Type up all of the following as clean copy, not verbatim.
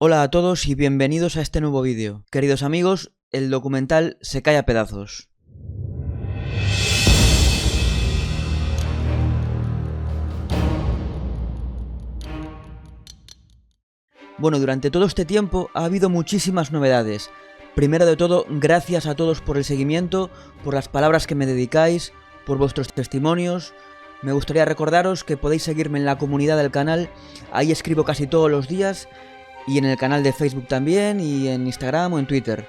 Hola a todos y bienvenidos a este nuevo vídeo. Queridos amigos, el documental se cae a pedazos. Bueno, durante todo este tiempo ha habido muchísimas novedades. Primero de todo, gracias a todos por el seguimiento, por las palabras que me dedicáis, por vuestros testimonios. Me gustaría recordaros que podéis seguirme en la comunidad del canal, ahí escribo casi todos los días, y en el canal de Facebook también, y en Instagram o en Twitter.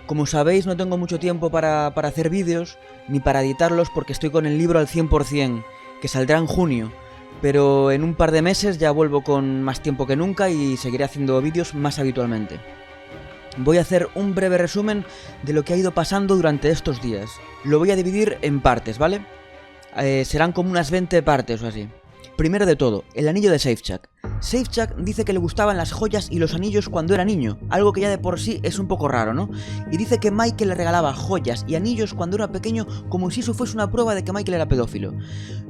Como sabéis, no tengo mucho tiempo para hacer vídeos, ni para editarlos porque estoy con el libro al 100%, que saldrá en junio. Pero en un par de meses ya vuelvo con más tiempo que nunca y seguiré haciendo vídeos más habitualmente. Voy a hacer un breve resumen de lo que ha ido pasando durante estos días. Lo voy a dividir en partes, ¿vale? Serán como unas 20 partes o así. Primero de todo, el anillo de Safechak. Safechak dice que le gustaban las joyas y los anillos cuando era niño, algo que ya de por sí es un poco raro, ¿no? Y dice que Michael le regalaba joyas y anillos cuando era pequeño como si eso fuese una prueba de que Michael era pedófilo.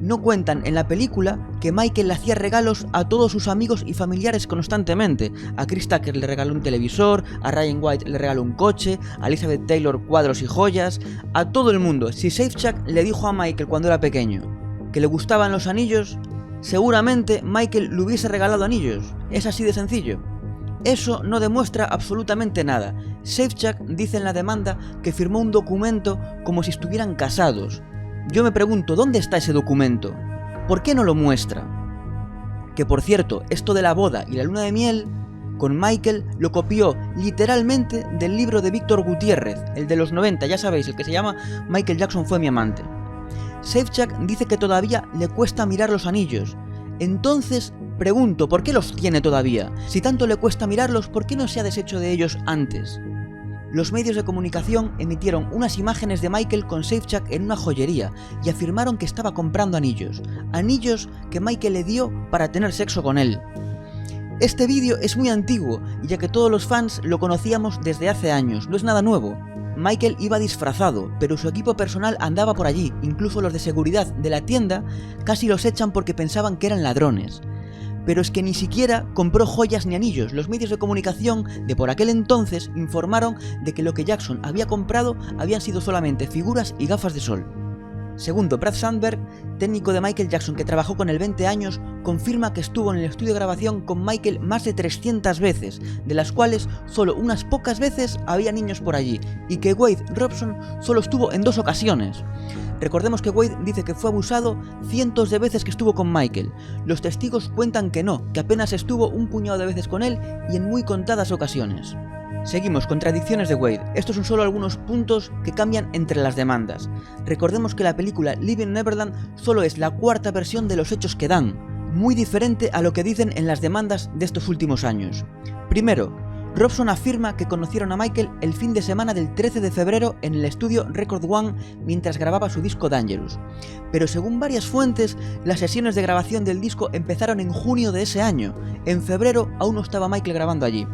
No cuentan en la película que Michael le hacía regalos a todos sus amigos y familiares constantemente. A Chris Tucker le regaló un televisor, a Ryan White le regaló un coche, a Elizabeth Taylor cuadros y joyas, a todo el mundo. Si Safechak le dijo a Michael cuando era pequeño que le gustaban los anillos, seguramente Michael le hubiese regalado anillos. Es así de sencillo. Eso no demuestra absolutamente nada. Safechak dice en la demanda que firmó un documento como si estuvieran casados. Yo me pregunto, ¿dónde está ese documento? ¿Por qué no lo muestra? Que por cierto, esto de la boda y la luna de miel con Michael lo copió literalmente del libro de Víctor Gutiérrez, el de los 90, ya sabéis, el que se llama Michael Jackson fue mi amante. Safechak dice que todavía le cuesta mirar los anillos. Entonces, pregunto, ¿por qué los tiene todavía? Si tanto le cuesta mirarlos, ¿por qué no se ha deshecho de ellos antes? Los medios de comunicación emitieron unas imágenes de Michael con Safechak en una joyería y afirmaron que estaba comprando anillos. Anillos que Michael le dio para tener sexo con él. Este vídeo es muy antiguo, ya que todos los fans lo conocíamos desde hace años, no es nada nuevo. Michael iba disfrazado, pero su equipo personal andaba por allí, incluso los de seguridad de la tienda casi los echan porque pensaban que eran ladrones. Pero es que ni siquiera compró joyas ni anillos. Los medios de comunicación de por aquel entonces informaron de que lo que Jackson había comprado habían sido solamente figuras y gafas de sol. Segundo, Brad Sandberg, técnico de Michael Jackson que trabajó con él 20 años, confirma que estuvo en el estudio de grabación con Michael más de 300 veces, de las cuales solo unas pocas veces había niños por allí, y que Wade Robson solo estuvo en 2 ocasiones. Recordemos que Wade dice que fue abusado cientos de veces que estuvo con Michael. Los testigos cuentan que no, que apenas estuvo un puñado de veces con él y en muy contadas ocasiones. Seguimos, contradicciones de Wade. Estos son solo algunos puntos que cambian entre las demandas. Recordemos que la película Leaving Neverland solo es la 4ª versión de los hechos que dan, muy diferente a lo que dicen en las demandas de estos últimos años. Primero, Robson afirma que conocieron a Michael el fin de semana del 13 de febrero en el estudio Record One mientras grababa su disco Dangerous. Pero según varias fuentes, las sesiones de grabación del disco empezaron en junio de ese año. En febrero aún no estaba Michael grabando allí.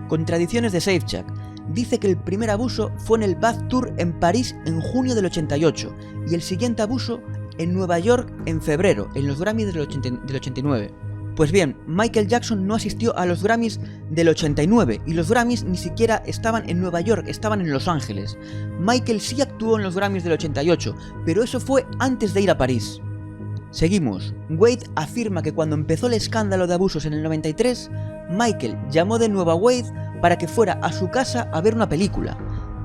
Contradicciones de Safechak. Dice que el primer abuso fue en el Bath Tour en París en junio del 88 y el siguiente abuso en Nueva York en febrero, en los Grammys del 89. Pues bien, Michael Jackson no asistió a los Grammys del 89 y los Grammys ni siquiera estaban en Nueva York, estaban en Los Ángeles. Michael sí actuó en los Grammys del 88, pero eso fue antes de ir a París. Seguimos. Wade afirma que cuando empezó el escándalo de abusos en el 93, Michael llamó de nuevo a Wade para que fuera a su casa a ver una película.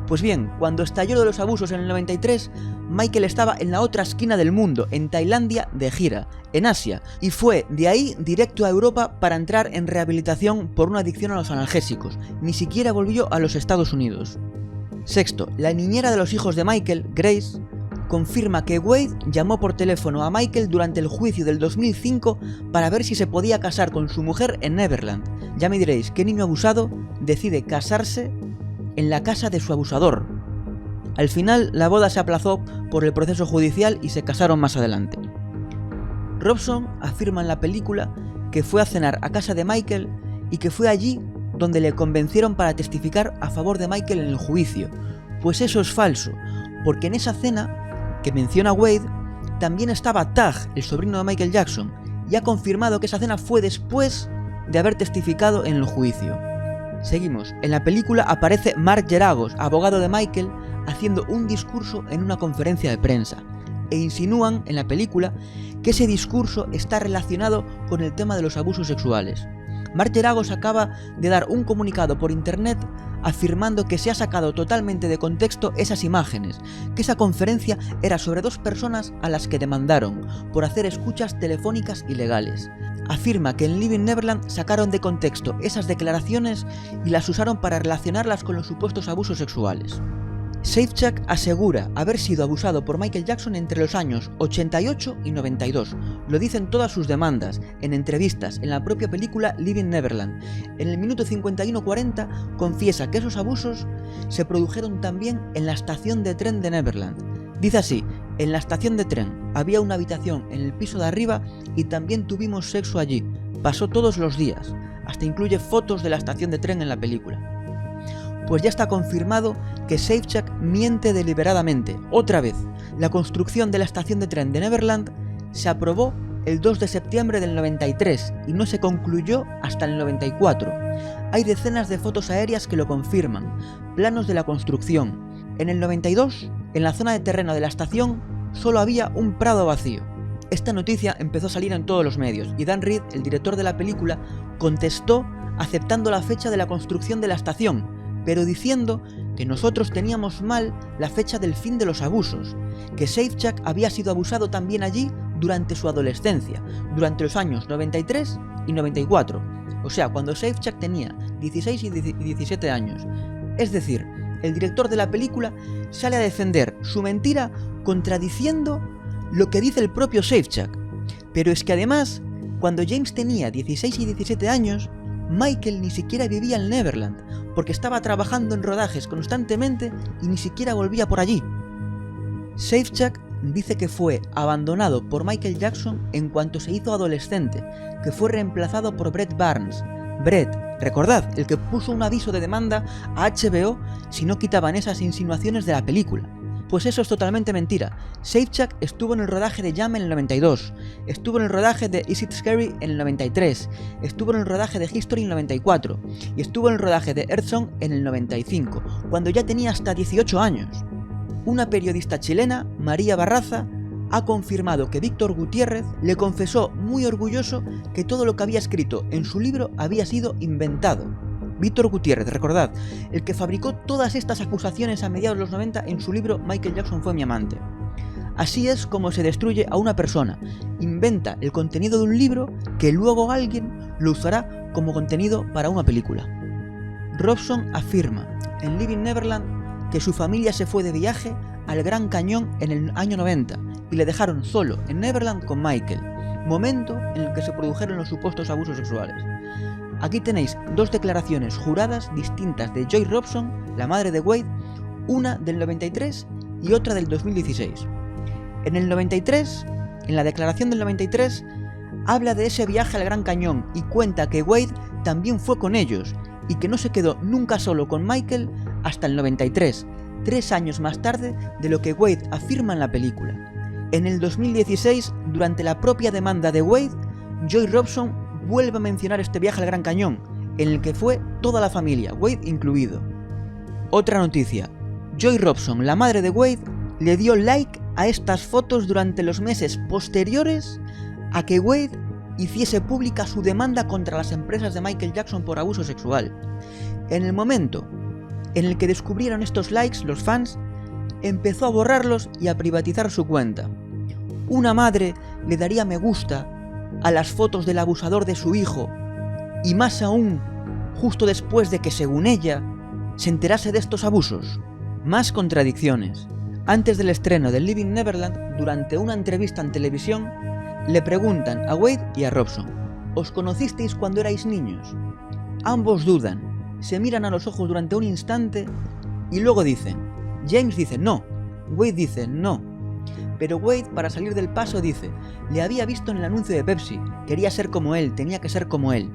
Pues bien, cuando estalló lo de los abusos en el 93, Michael estaba en la otra esquina del mundo, en Tailandia de gira, en Asia, y fue de ahí directo a Europa para entrar en rehabilitación por una adicción a los analgésicos. Ni siquiera volvió a los Estados Unidos. Sexto, la niñera de los hijos de Michael, Grace, confirma que Wade llamó por teléfono a Michael durante el juicio del 2005 para ver si se podía casar con su mujer en Neverland. Ya me diréis, ¿qué niño abusado decide casarse en la casa de su abusador? Al final, la boda se aplazó por el proceso judicial y se casaron más adelante. Robson afirma en la película que fue a cenar a casa de Michael y que fue allí donde le convencieron para testificar a favor de Michael en el juicio. Pues eso es falso, porque en esa cena que menciona Wade, también estaba Tag, el sobrino de Michael Jackson, y ha confirmado que esa cena fue después de haber testificado en el juicio. Seguimos. En la película aparece Mark Geragos, abogado de Michael, haciendo un discurso en una conferencia de prensa, e insinúan en la película que ese discurso está relacionado con el tema de los abusos sexuales. Mark Geragos acaba de dar un comunicado por internet afirmando que se ha sacado totalmente de contexto esas imágenes, que esa conferencia era sobre 2 personas a las que demandaron por hacer escuchas telefónicas ilegales. Afirma que en Leaving Neverland sacaron de contexto esas declaraciones y las usaron para relacionarlas con los supuestos abusos sexuales. Safechuck asegura haber sido abusado por Michael Jackson entre los años 88 y 92. Lo dicen todas sus demandas, en entrevistas, en la propia película Leaving Neverland. En el minuto 51:40 confiesa que esos abusos se produjeron también en la estación de tren de Neverland. Dice así: en la estación de tren había una habitación en el piso de arriba y también tuvimos sexo allí. Pasó todos los días. Hasta incluye fotos de la estación de tren en la película. Pues ya está confirmado que Safechuck miente deliberadamente. Otra vez, la construcción de la estación de tren de Neverland se aprobó el 2 de septiembre del 93 y no se concluyó hasta el 94. Hay decenas de fotos aéreas que lo confirman, planos de la construcción. En el 92, en la zona de terreno de la estación, solo había un prado vacío. Esta noticia empezó a salir en todos los medios y Dan Reed, el director de la película, contestó aceptando la fecha de la construcción de la estación, pero diciendo que nosotros teníamos mal la fecha del fin de los abusos, que Safechuck había sido abusado también allí durante su adolescencia, durante los años 93 y 94, o sea, cuando Safechuck tenía 16 y 17 años. Es decir, el director de la película sale a defender su mentira contradiciendo lo que dice el propio Safechuck. Pero es que además, cuando James tenía 16 y 17 años, Michael ni siquiera vivía en Neverland, porque estaba trabajando en rodajes constantemente y ni siquiera volvía por allí. Safechuck dice que fue abandonado por Michael Jackson en cuanto se hizo adolescente, que fue reemplazado por Brett Barnes. Brett, recordad, el que puso un aviso de demanda a HBO si no quitaban esas insinuaciones de la película. Pues eso es totalmente mentira. Safechuck estuvo en el rodaje de Jam en el 92, estuvo en el rodaje de Is It Scary en el 93, estuvo en el rodaje de History en el 94 y estuvo en el rodaje de Earth Song en el 95, cuando ya tenía hasta 18 años. Una periodista chilena, María Barraza, ha confirmado que Víctor Gutiérrez le confesó muy orgulloso que todo lo que había escrito en su libro había sido inventado. Víctor Gutiérrez, recordad, el que fabricó todas estas acusaciones a mediados de los 90 en su libro Michael Jackson fue mi amante. Así es como se destruye a una persona, inventa el contenido de un libro que luego alguien lo usará como contenido para una película. Robson afirma en Leaving Neverland que su familia se fue de viaje al Gran Cañón en el año 90 y le dejaron solo en Neverland con Michael, momento en el que se produjeron los supuestos abusos sexuales. Aquí tenéis 2 declaraciones juradas distintas de Joy Robson, la madre de Wade, una del 93 y otra del 2016. En el 93, en la declaración del 93, habla de ese viaje al Gran Cañón y cuenta que Wade también fue con ellos y que no se quedó nunca solo con Michael hasta el 93, 3 años más tarde de lo que Wade afirma en la película. En el 2016, durante la propia demanda de Wade, Joy Robson vuelve a mencionar este viaje al Gran Cañón, en el que fue toda la familia, Wade incluido. Otra noticia: Joy Robson, la madre de Wade, le dio like a estas fotos durante los meses posteriores a que Wade hiciese pública su demanda contra las empresas de Michael Jackson por abuso sexual. En el momento en el que descubrieron estos likes, los fans, empezó a borrarlos y a privatizar su cuenta. Una madre le daría me gusta a las fotos del abusador de su hijo, y más aún justo después de que, según ella, se enterase de estos abusos. Más contradicciones. Antes del estreno de Leaving Neverland, durante una entrevista en televisión, le preguntan a Wade y a Robson: ¿os conocisteis cuando erais niños? Ambos dudan, se miran a los ojos durante un instante y luego dicen. James dice no, Wade dice no. Pero Wade, para salir del paso, dice: le había visto en el anuncio de Pepsi, quería ser como él, tenía que ser como él.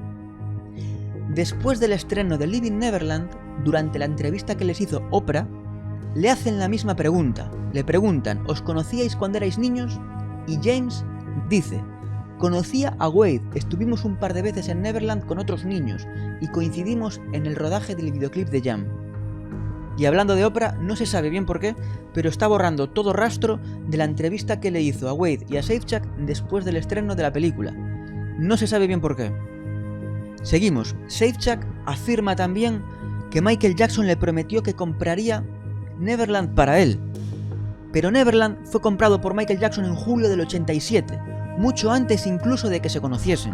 Después del estreno de Leaving Neverland, durante la entrevista que les hizo Oprah, le hacen la misma pregunta. Le preguntan: ¿os conocíais cuando erais niños? Y James dice: Conocía a Wade, estuvimos un par de veces en Neverland con otros niños y coincidimos en el rodaje del videoclip de Jam. Y hablando de Oprah, no se sabe bien por qué, pero está borrando todo rastro de la entrevista que le hizo a Wade y a Safechuck después del estreno de la película. No se sabe bien por qué. Seguimos. Safechuck afirma también que Michael Jackson le prometió que compraría Neverland para él. Pero Neverland fue comprado por Michael Jackson en julio del 87, mucho antes incluso de que se conociesen.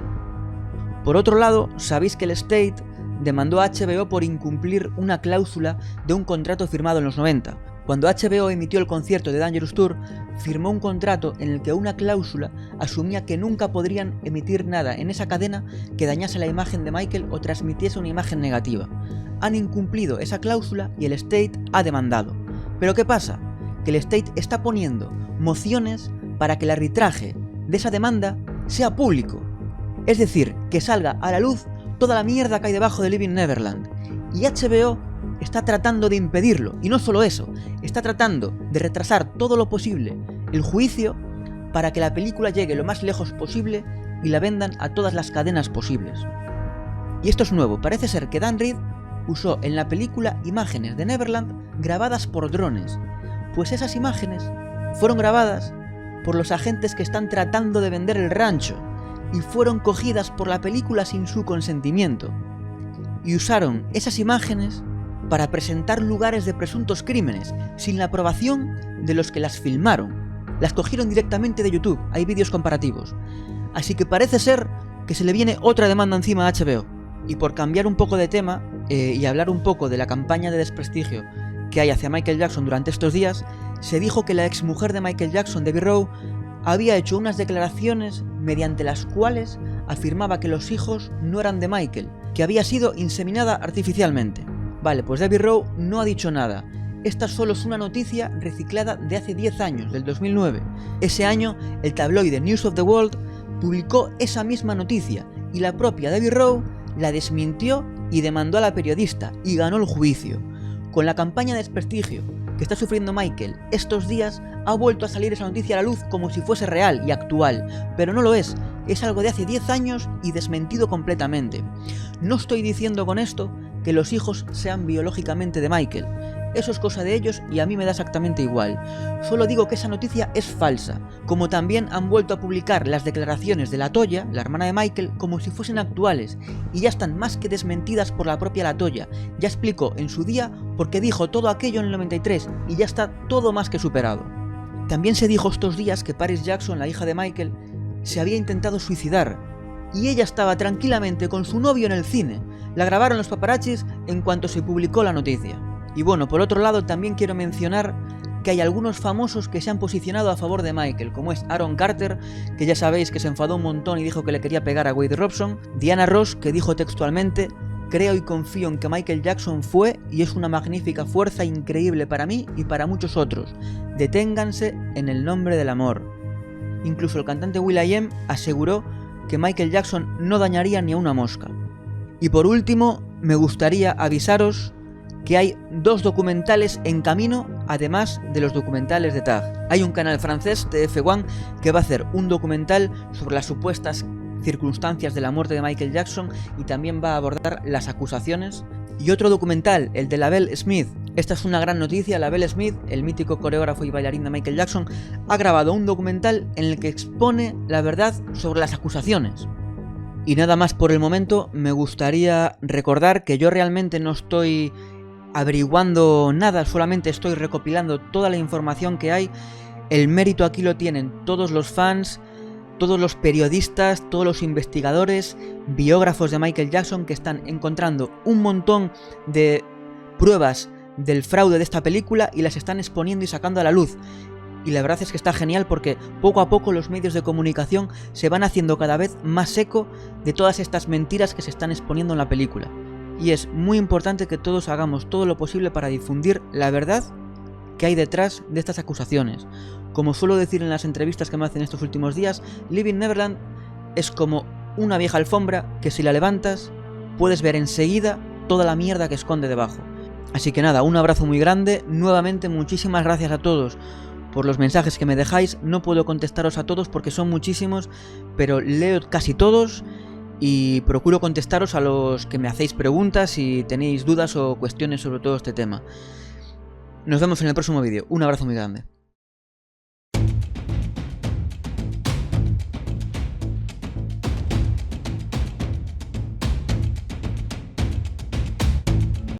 Por otro lado, sabéis que el State demandó a HBO por incumplir una cláusula de un contrato firmado en los 90. Cuando HBO emitió el concierto de Dangerous Tour, firmó un contrato en el que una cláusula asumía que nunca podrían emitir nada en esa cadena que dañase la imagen de Michael o transmitiese una imagen negativa. Han incumplido esa cláusula y el State ha demandado. ¿Pero qué pasa? Que el State está poniendo mociones para que el arbitraje de esa demanda sea público. Es decir, que salga a la luz toda la mierda que hay debajo de Living Neverland. Y HBO está tratando de impedirlo. Y no solo eso, está tratando de retrasar todo lo posible el juicio para que la película llegue lo más lejos posible y la vendan a todas las cadenas posibles. Y esto es nuevo, parece ser que Dan Reed usó en la película imágenes de Neverland grabadas por drones, pues esas imágenes fueron grabadas por los agentes que están tratando de vender el rancho y fueron cogidas por la película sin su consentimiento. Y usaron esas imágenes para presentar lugares de presuntos crímenes, sin la aprobación de los que las filmaron. Las cogieron directamente de YouTube, hay vídeos comparativos. Así que parece ser que se le viene otra demanda encima a HBO. Y por cambiar un poco de tema y hablar un poco de la campaña de desprestigio que hay hacia Michael Jackson durante estos días, se dijo que la exmujer de Michael Jackson, Debbie Rowe, había hecho unas declaraciones mediante las cuales afirmaba que los hijos no eran de Michael, que había sido inseminada artificialmente. Vale, pues Debbie Rowe no ha dicho nada. Esta solo es una noticia reciclada de hace 10 años, del 2009. Ese año, el tabloide News of the World publicó esa misma noticia y la propia Debbie Rowe la desmintió y demandó a la periodista y ganó el juicio. Con la campaña de desprestigio que está sufriendo Michael estos días, ha vuelto a salir esa noticia a la luz como si fuese real y actual, pero no lo es algo de hace 10 años y desmentido completamente. No estoy diciendo con esto que los hijos sean biológicamente de Michael, eso es cosa de ellos y a mí me da exactamente igual. Solo digo que esa noticia es falsa, como también han vuelto a publicar las declaraciones de LaToya, la hermana de Michael, como si fuesen actuales, y ya están más que desmentidas por la propia LaToya. Ya explicó en su día por qué dijo todo aquello en el 93 y ya está todo más que superado. También se dijo estos días que Paris Jackson, la hija de Michael, se había intentado suicidar, y ella estaba tranquilamente con su novio en el cine. La grabaron los paparazzis en cuanto se publicó la noticia. Y bueno, por otro lado también quiero mencionar que hay algunos famosos que se han posicionado a favor de Michael, como es Aaron Carter, que ya sabéis que se enfadó un montón y dijo que le quería pegar a Wade Robson, Diana Ross, que dijo textualmente: creo y confío en que Michael Jackson fue y es una magnífica fuerza increíble para mí y para muchos otros. Deténganse en el nombre del amor. Incluso el cantante will.i.am aseguró que Michael Jackson no dañaría ni a una mosca. Y por último, me gustaría avisaros que hay 2 documentales en camino, además de los documentales de TAG. Hay un canal francés, TF1, que va a hacer un documental sobre las supuestas circunstancias de la muerte de Michael Jackson y también va a abordar las acusaciones. Y otro documental, el de LaBelle Smith. Esta es una gran noticia. LaBelle Smith, el mítico coreógrafo y bailarín de Michael Jackson, ha grabado un documental en el que expone la verdad sobre las acusaciones. Y nada más por el momento, me gustaría recordar que yo realmente no estoy averiguando nada, solamente estoy recopilando toda la información que hay. El mérito aquí lo tienen todos los fans, todos los periodistas, todos los investigadores, biógrafos de Michael Jackson que están encontrando un montón de pruebas del fraude de esta película y las están exponiendo y sacando a la luz. Y la verdad es que está genial porque poco a poco los medios de comunicación se van haciendo cada vez más eco de todas estas mentiras que se están exponiendo en la película. Y es muy importante que todos hagamos todo lo posible para difundir la verdad que hay detrás de estas acusaciones. Como suelo decir en las entrevistas que me hacen estos últimos días, Living Neverland es como una vieja alfombra que si la levantas puedes ver enseguida toda la mierda que esconde debajo. Así que nada, un abrazo muy grande, nuevamente muchísimas gracias a todos por los mensajes que me dejáis. No puedo contestaros a todos porque son muchísimos, pero leo casi todos y procuro contestaros a los que me hacéis preguntas si tenéis dudas o cuestiones sobre todo este tema. Nos vemos en el próximo vídeo. Un abrazo muy grande.